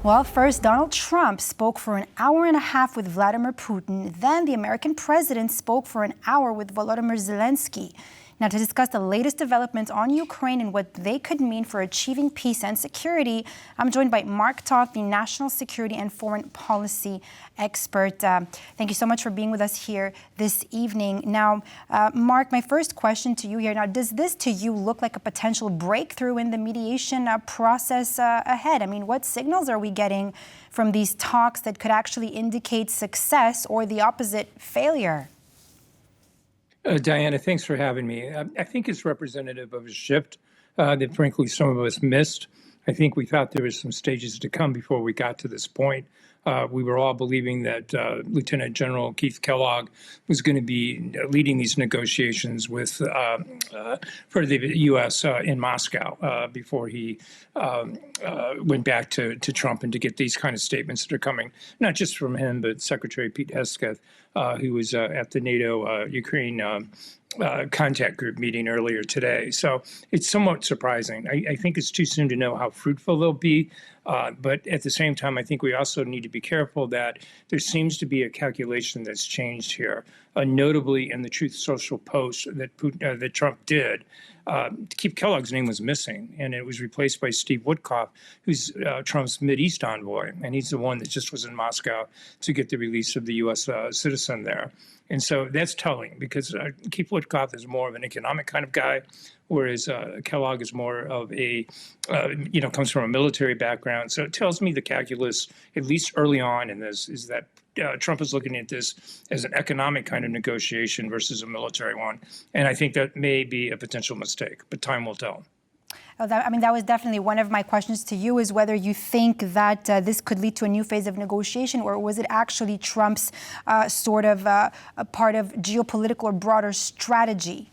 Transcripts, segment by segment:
Well, first, Donald Trump spoke for an hour and a half with Vladimir Putin. Then the American president spoke for an hour with Volodymyr Zelenskyy. Now, to discuss the latest developments on Ukraine and what they could mean for achieving peace and security, I'm joined by Mark Toth, the national security and foreign policy expert. Thank you so much for being with us here this evening. Now, Mark, my first question to you here. Now, does this to you look like a potential breakthrough in the mediation process ahead? I mean, what signals are we getting from these talks that could actually indicate success or the opposite, failure? Diana, thanks for having me. I think it's representative of a shift that, frankly, some of us missed. I think we thought there was some stages to come before we got to this point. We were all believing that Lieutenant General Keith Kellogg was going to be leading these negotiations with for the U.S. In Moscow before he went back to Trump, and to get these kind of statements that are coming, not just from him, but Secretary Pete Hegseth, who was at the NATO Ukraine contact group meeting earlier today. So it's somewhat surprising. I think it's too soon to know how fruitful they'll be. But at the same time, I think we also need to be careful that there seems to be a calculation that's changed here. Notably, in the Truth Social post that Trump did, Keith Kellogg's name was missing, and it was replaced by Steve Witkoff, who's Trump's Mideast envoy, and he's the one that just was in Moscow to get the release of the U.S. Citizen there. And so that's telling, because Keith Witkoff is more of an economic kind of guy, whereas Kellogg is more of a, comes from a military background. So it tells me the calculus, at least early on in this, is that Trump is looking at this as an economic kind of negotiation versus a military one. And I think that may be a potential mistake, but time will tell. That was definitely one of my questions to you, is whether you think that this could lead to a new phase of negotiation, or was it actually Trump's sort of a part of geopolitical or broader strategy?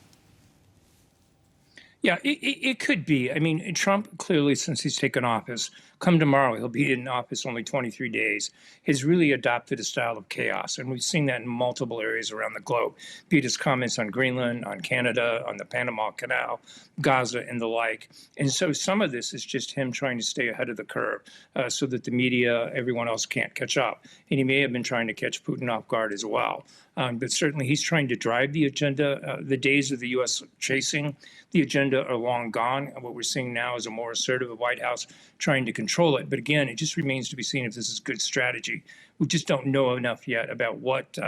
Yeah, it could be. I mean, Trump clearly, since he's taken office, come tomorrow, he'll be in office only 23 days, has really adopted a style of chaos. And we've seen that in multiple areas around the globe, be it his comments on Greenland, on Canada, on the Panama Canal, Gaza, and the like. And so some of this is just him trying to stay ahead of the curve so that the media, everyone else, can't catch up. And he may have been trying to catch Putin off guard as well. But certainly he's trying to drive the agenda. The days of the U.S. chasing the agenda are long gone. And what we're seeing now is a more assertive White House trying to control it. But again, it just remains to be seen if this is good strategy. We just don't know enough yet about what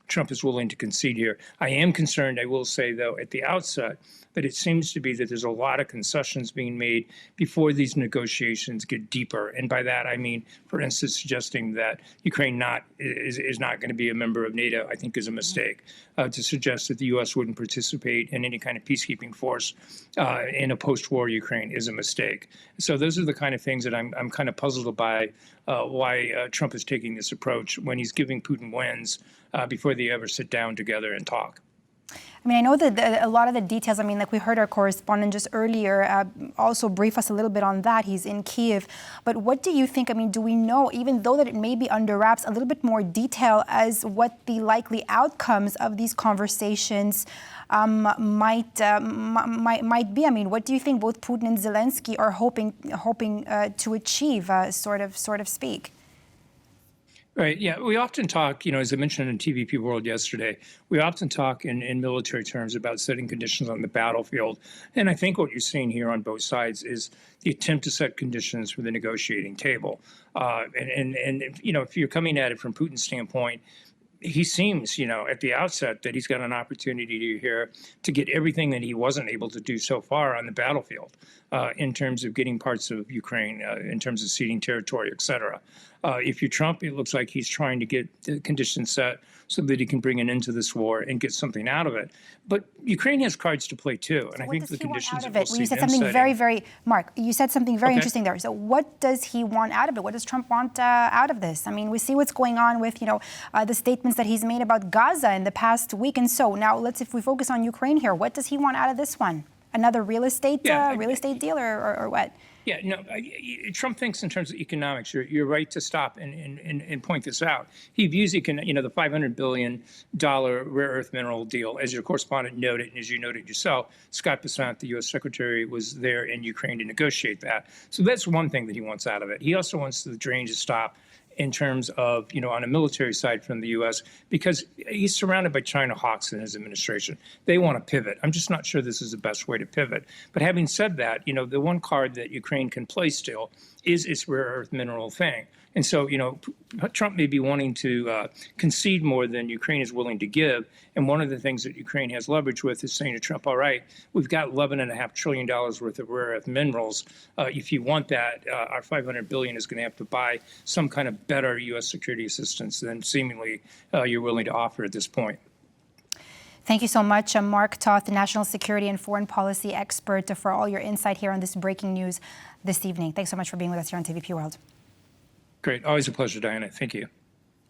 Trump is willing to concede here. I am concerned, I will say, though, at the outset, that it seems to be that there's a lot of concessions being made before these negotiations get deeper. And by that, I mean, for instance, suggesting that Ukraine is not going to be a member of NATO, I think is a mistake. To suggest that the U.S. wouldn't participate in any kind of peacekeeping force in a post-war Ukraine is a mistake. So those are the kind of things that I'm kind of puzzled by why Trump is taking this approach when he's giving Putin wins before they ever sit down together and talk. I mean, I know that a lot of the details, I mean, like we heard our correspondent just earlier also brief us a little bit on that. He's in Kyiv. But what do you think? I mean, do we know, even though that it may be under wraps, a little bit more detail as what the likely outcomes of these conversations might be? I mean, what do you think both Putin and Zelenskyy are hoping to achieve, sort of speak? Right. Yeah. We often talk, as I mentioned in TVP World yesterday, we often talk in military terms about setting conditions on the battlefield. And I think what you're seeing here on both sides is the attempt to set conditions for the negotiating table. If you're coming at it from Putin's standpoint, he seems, at the outset that he's got an opportunity here to get everything that he wasn't able to do so far on the battlefield in terms of getting parts of Ukraine, in terms of ceding territory, et cetera. If you're Trump, it looks like he's trying to get the conditions set so that he can bring an end to this war and get something out of it. But Ukraine has cards to play too, and I think the conditions that we'll see them setting. You said something Mark, you said something very interesting there. So what does he want out of it? What does Trump want out of this? I mean, we see what's going on with, the statements that he's made about Gaza in the past week. And so now if we focus on Ukraine here, what does he want out of this one? Another real estate deal or what? Yeah, no, Trump thinks in terms of economics. You're right to stop and point this out. He views the $500 billion rare earth mineral deal, as your correspondent noted, and as you noted yourself, Scott Bessent, the U.S. Secretary, was there in Ukraine to negotiate that. So that's one thing that he wants out of it. He also wants the drain to stop in terms of, on a military side from the U.S., because he's surrounded by China hawks in his administration. They want to pivot. I'm just not sure this is the best way to pivot. But having said that, the one card that Ukraine can play still is its rare earth mineral thing. And so, Trump may be wanting to concede more than Ukraine is willing to give. And one of the things that Ukraine has leverage with is saying to Trump, all right, we've got $11.5 trillion worth of rare earth minerals. If you want that, our $500 billion is going to have to buy some kind of better U.S. security assistance than seemingly you're willing to offer at this point. Thank you so much, Mark Toth, national security and foreign policy expert, for all your insight here on this breaking news this evening. Thanks so much for being with us here on TVP World. Great. Always a pleasure, Diana. Thank you.